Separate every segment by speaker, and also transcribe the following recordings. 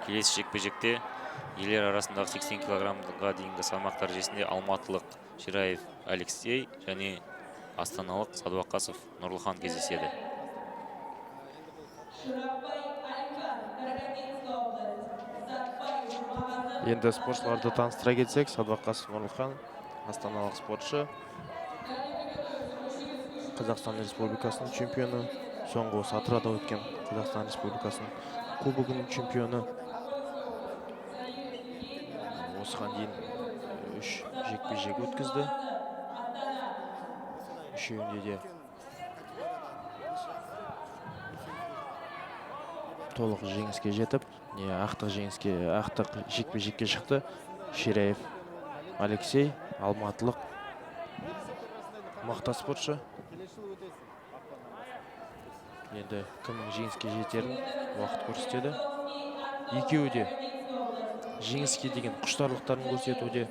Speaker 1: Келесі жекпе-жекте ерлер арасындағы 80 килограммға дейінгі салмақ дәрежесінде алматылық Шираев Алексей және астаналық Садуақасов Нұрлыхан кездеседі.
Speaker 2: Енді спортшыларды таныстыра кетсек, Садуақасов Нұрлыхан, астаналық спортшы, Қазақстан Республикасының чемпионы, соңғы осы Атырауда өткен Қазақстан Республикасының кубогының чемпионы. Осыған дейін 3 жекпе-жек өткізді. Үшеуінде де толық жеңіске жетіп, ақтық жекпе-жекке шықты. Шираев Алексей, алматылық мықты спортшы. Енді кімнің жеңіске жетерін уақыт көрсетеді. Екеуі де жеңіске деген құштарлықтарын көрсетуде.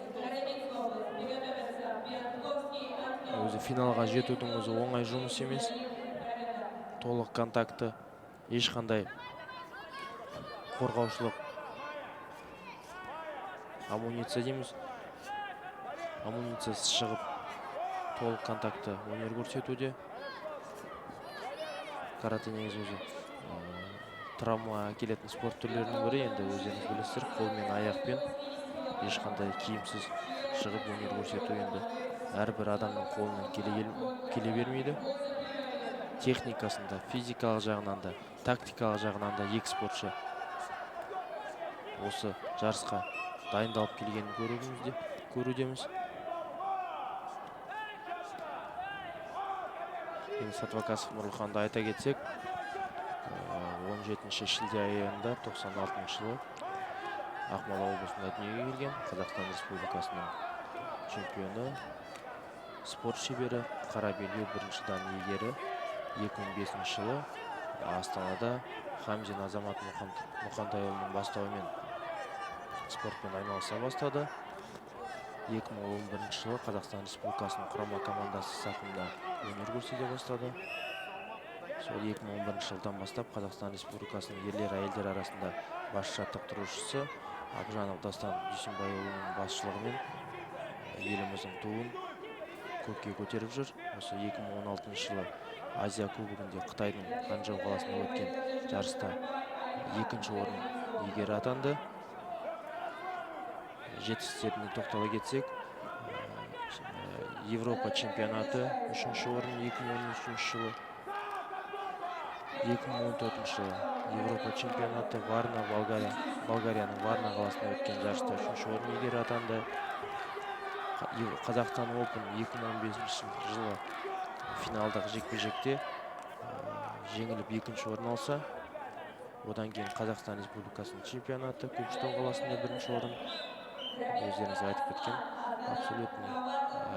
Speaker 2: Өзі финалға жетудің өзі оңай жұмыс емес. Толық контакты, ешқандай қорғаушылық амуниция дейміз. Амунициясыз шығып, толық контакты өнер көрсетуде. Карате негізі өзі травма келетін спорт түрлерінің бірі. Енді өздеріңіз білесіздер, қолмен, аяқпен ешқандай киімсіз шығып өнер көрсету енді әрбір адамның қолынан келе бермейді. Техникасында, физикалық жағынан да, тактикалық жағынан да екі спортшы осы жарысқа дайындалып келгенін көрудеміз. Садуақасов Нұрлыханды айта кетсек, 17 шілде айында 96 жылы Ақмола облысында дүниеге келген. Қазақстан Республикасының чемпионы, спорт шебері, қара белбеу бірінші дан иегері. 2005 жылы Астанада Хамзин Азамат Мұқантайұлының бастауымен спортпен айналыса бастады. 2011 жылы Қазақстан Республикасының құрама командасы сапында өнер көрсете бастады. Сол 2011 жылдан бастап Қазақстан Республикасының ерлер-әйелдер арасында бас жаттықтырушысы Абжанов Дастан Дүйсенбайұлының басшылығымен еліміздің туын көкке көтеріп жүр. Осы 2016 жылы Азия кубогында Қытайдың Ханчжоу қаласында өткен жарыста екінші орын иегері атанды. Жетістіктеріне тоқтала кетсек, Европа чемпионаты 3-ші орын 2013 жылы, 2014 жылы Европа чемпионаты Варна, Болгарияның Варна қаласында өткен жарыста 3-ші орын иегері атанды. Қазақстан Open 2015 жылы финалдық жекпе-жекте жеңіліп 2-ші орын алса, одан кейін Қазақстан Республикасының чемпионаты Көкшетау қаласында 1-ші орын. Өздеріңіз айтып кеткен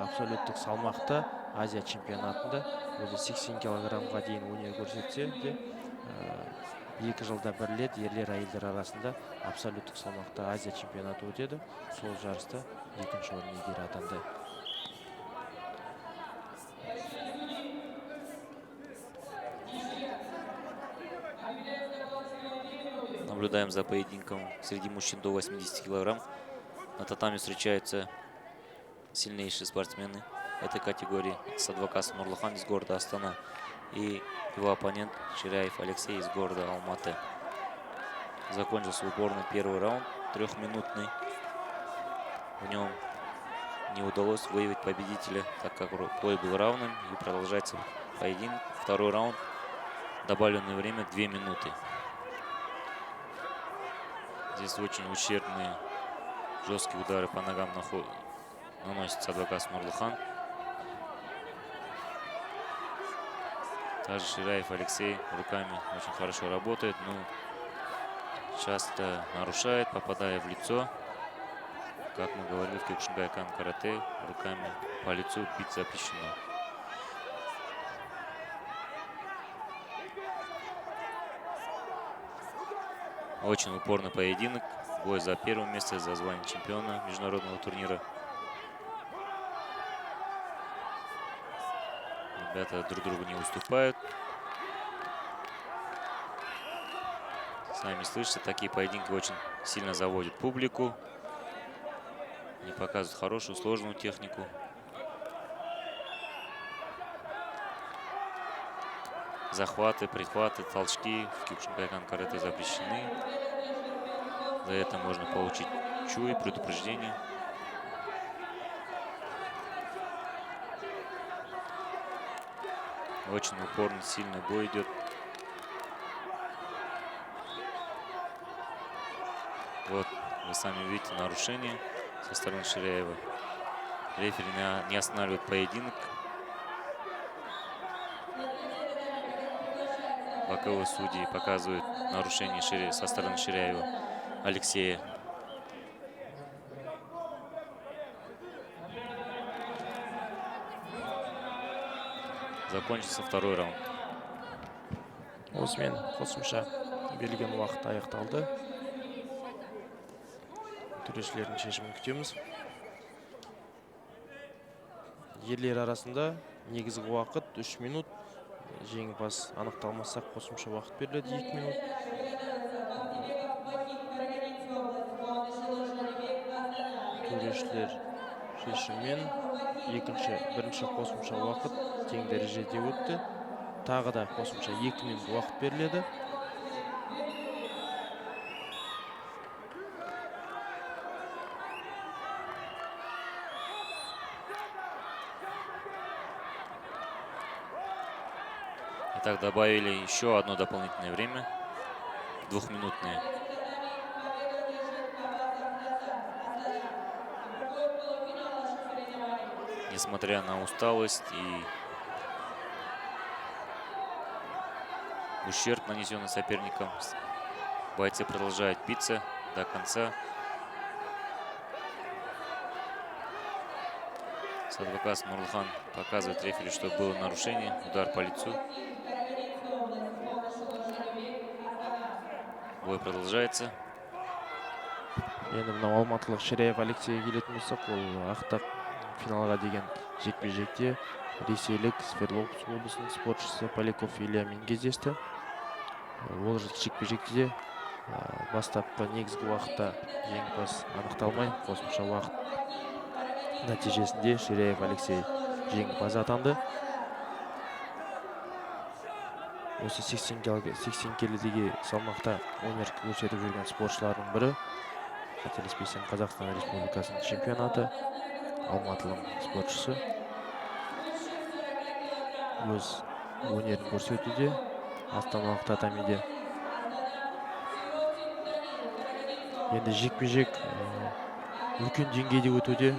Speaker 2: абсолюттік салмақта Азия чемпионатында өзі 80 килограммға дейін өнер көрсетсе де, 2 жылда бір рет ерлер-әйелдер арасында абсолюттік салмақта Азия чемпионаты өтеді. Сол жарыста 2-ші орын иегері атанды.
Speaker 1: Наблюдаем за поединком среди мужчин до 80 килограмм. На татами встречаются сильнейшие спортсмены этой категории. Садуақасов Нұрлыхан из города Астана и его оппонент Шираев Алексей из города Алматы. Закончился упорный первый раунд, 3-минутный. В нем не удалось выявить победителя, так как бой был равным, и продолжается поединок. Второй раунд, добавленное время 2 минуты. Здесь очень ущербные, жесткие удары по ногам наносит Садуақасов Нұрлыхан. Также Шираев Алексей руками очень хорошо работает, но часто нарушает, попадая в лицо. Как мы говорили в Кёкушинкай-кан карате, руками по лицу бить запрещено. Очень упорный поединок. Бой за первое место, за звание чемпиона международного турнира. Ребята друг другу не уступают. Сами слышите, такие поединки очень сильно заводят публику. Они показывают хорошую, сложную технику. Захваты, прихваты, толчки в Киокушинкай-кан карате запрещены. За это можно получить чуи, предупреждение. Очень упорный, сильный бой идет. Вот, вы сами видите нарушение со стороны Ширяева. Рефери не останавливает поединок. Боковые судьи показывают нарушение со стороны Ширяева Алексея. Закончился второй раунд.
Speaker 2: Осымен қосымша берілген уақыт аяқталды. Төрешілердің шешімін күтеміз. Ерлер арасында негізгі уақыт 3 минут. Жеңімпаз анықталмаса қосымша уақыт беріледі 2 минут. Төрешілер шешіммен бірінші қосымша уақыт тең дәрежеде өтті. Тағы да қосымша 2 минут уақыт беріледі.
Speaker 1: Итак, добавили еще одно дополнительное время. 2-минутное. Несмотря на усталость и ущерб, нанесенный соперником, бойцы продолжают биться до конца. Садвакас Нурлхан показывает рефери, что было нарушение, удар по лицу. Бой продолжается.
Speaker 2: Енді мынау алматылық Ширяев Алексейге келетін болсақ, ол ақтық финалға деген жекпе-жекте ресейлік Свердловск облысының спортшысы Поляков Ильямен кездесті. Ол жекпе-жекте бастапқы негізгі уақытта жеңімпаз анықталмай, қосымша уақыт нәтижесінде Ширяев Алексей жеңімпаз атанды. Осы 80 келідегі салмақта өнер көрсетіп жүрген спортшылардың бірі, қателеспесем, Қазақстан Республикасының чемпионаты, алматылық спортшысы өз өнерін көрсетуде, астаналық татамиде. Енді жекпе-жек үлкен деңгейде өтуде.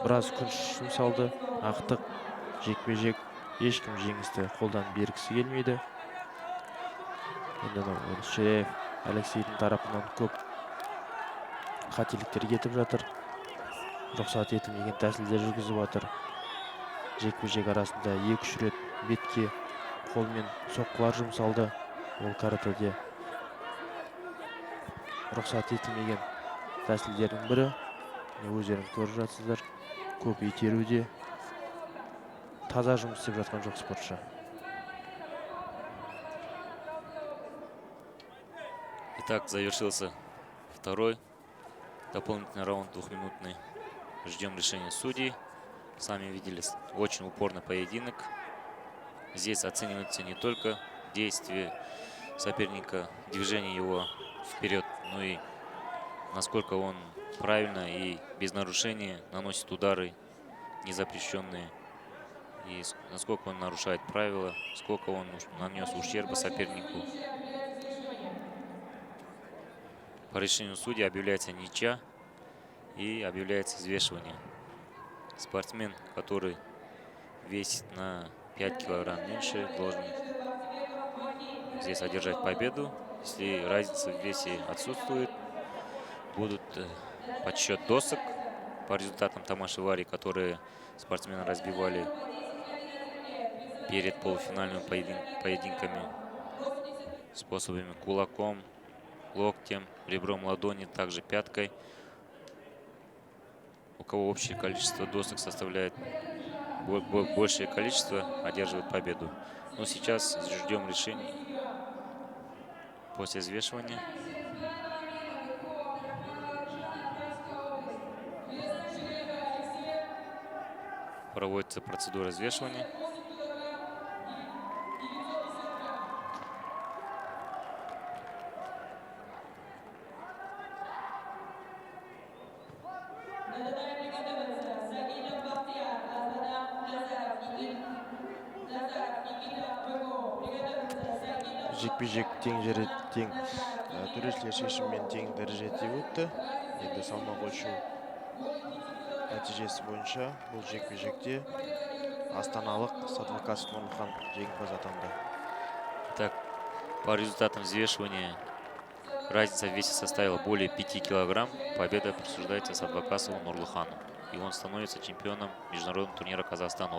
Speaker 2: Біраз күш жұмсалды. Ақтық жекпе-жек ешкім жеңісті қолдан бергісі келмейді. Енді Ширяев Алексейдің тарапынан көп қателіктер кетіп жатыр. Рұқсат етілмеген тәсілдер жүргізіп жатыр. Жекпе-жек арасында 2-3 рет бетке қолмен соққылар жұмсалды. Ол каратэде рұқсат етілмеген тәсілдердің бірі. Өздеріңіз көріп жатсыздар. Көп итеруде. Таза жұмыс істеп жатқан жоқ спортшы.
Speaker 1: Итак, завершился второй дополнительный раунд, 2-минутный. Ждем решения судей. Сами видели, очень упорный поединок. Здесь оценивается не только действие соперника, движение его вперед, но и насколько он правильно и без нарушения наносит удары незапрещенные. И насколько он нарушает правила, сколько он нанес ущерба сопернику. По решению судьи объявляется ничья и объявляется взвешивание. Спортсмен, который весит на 5 килограмм меньше, должен здесь одержать победу. Если разница в весе отсутствует, будут подсчет досок по результатам тамаши-вари, которые спортсмены разбивали перед полуфинальными поединками способами кулаком, локтем, ребром ладони, также пяткой. У кого общее количество досок составляет большее количество, одерживает победу. Но сейчас ждем решений. После взвешивания проводится процедура взвешивания.
Speaker 2: Жекпе-жек тең төрешілер шешімімен тең дәрежеде өтті. Енді салмақ өлшеу нәтижесі бойынша бұл жекпе-жекте астаналық Садвакасов Нурлыхан жеңімпаз атанды.
Speaker 1: Так, по результатам взвешивания разница в весе составила более 5 килограмм. Победа присуждается Садвакасову Нурлыхану. И он становится чемпионом международного турнира Казахстан Open.